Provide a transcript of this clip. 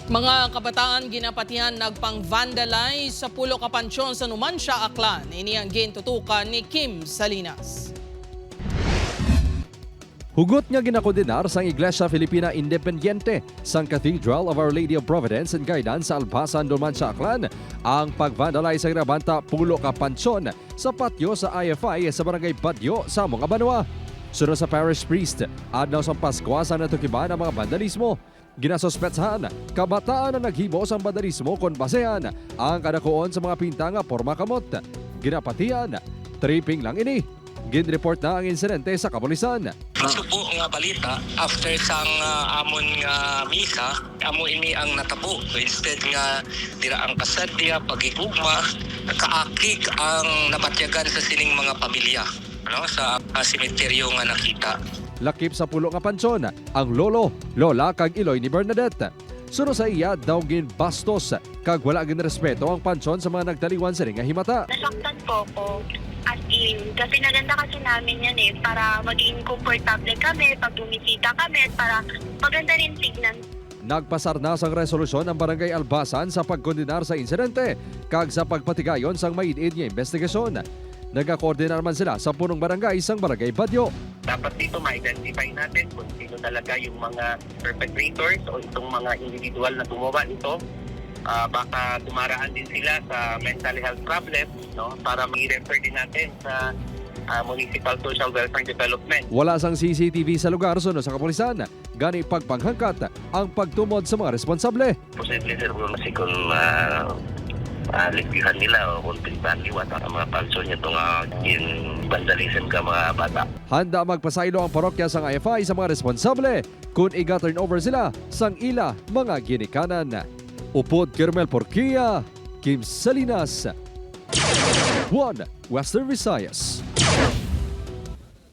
Mga kabataan ginapatihan nagpang-vandalize sa Pulo Kapansyon sa Numancia, Aklan. Ini ang gintutukan ni Kim Salinas. Hugot nga ginakondenar sang Iglesia Filipina Independiente sang Cathedral of Our Lady of Providence and Guidance sa Albasan, Numancia, Aklan ang pag-vandalize sa Grabanta Pulo Kapansyon sa patio sa IFI sa Barangay Badyo sa Monga Banwa. Sunod sa parish priest, adlaw sa Pasko sa natukiban ang mga vandalismo. Ginasospetsahan, kabataan na naghibo sa vandalismo kon basehan ang kadakuon sa mga pintanga porma kamot. Ginapatian, tripping lang ini. Ginreport na ang insidente sa kapulisan. Subo nga balita after sang amon nga misa, amo ini ang natabo. So instead nga dira ang kasadya pagigugma, kaakig ang nabatyagan sa sining mga pamilya, ano, sa sementeryo nga nakita. Lakip sa Pulo Kapansyon ang lolo, lola kag iloy ni Bernadette. Suno sa iya daw ginbastos kag wala ginrespeto ang pansyon sa mga nagtaliwan sa nga himata. Nasaktan po ko as in, kasi naganda kasi namin yan para maging komportable kami pag bumisita kami at para maganda rin tignan. Nagpasarnas ang resolusyon ng Barangay Albasan sa pagkondenar sa insidente kag sa pagpatigayon sang maidid nga investigasyon. Nagakoordinar man sila sa punong barangay sang Barangay Badyo. Dapat dito ma-identify natin kung sino talaga yung mga perpetrators o itong mga individual na gumawa nito. Baka dumaraan din sila sa mental health problem, no? Para ma-refer din natin sa Municipal Social Welfare Development. Wala sang CCTV sa lugar suno sa kapulisan. Gani pagpanghangkat ang pagtumod sa mga responsable. Posible sir kung masikon lipihan nila o kung pinipaniwat ang mga pansyon nito nga vandalism ka mga bata. Handa magpasaylo ang parokya sang IFI sa mga responsable kung iga-turn over sila sang ila mga ginikanan. Upod Kermel Porquia, Kim Salinas, 1 Western Visayas.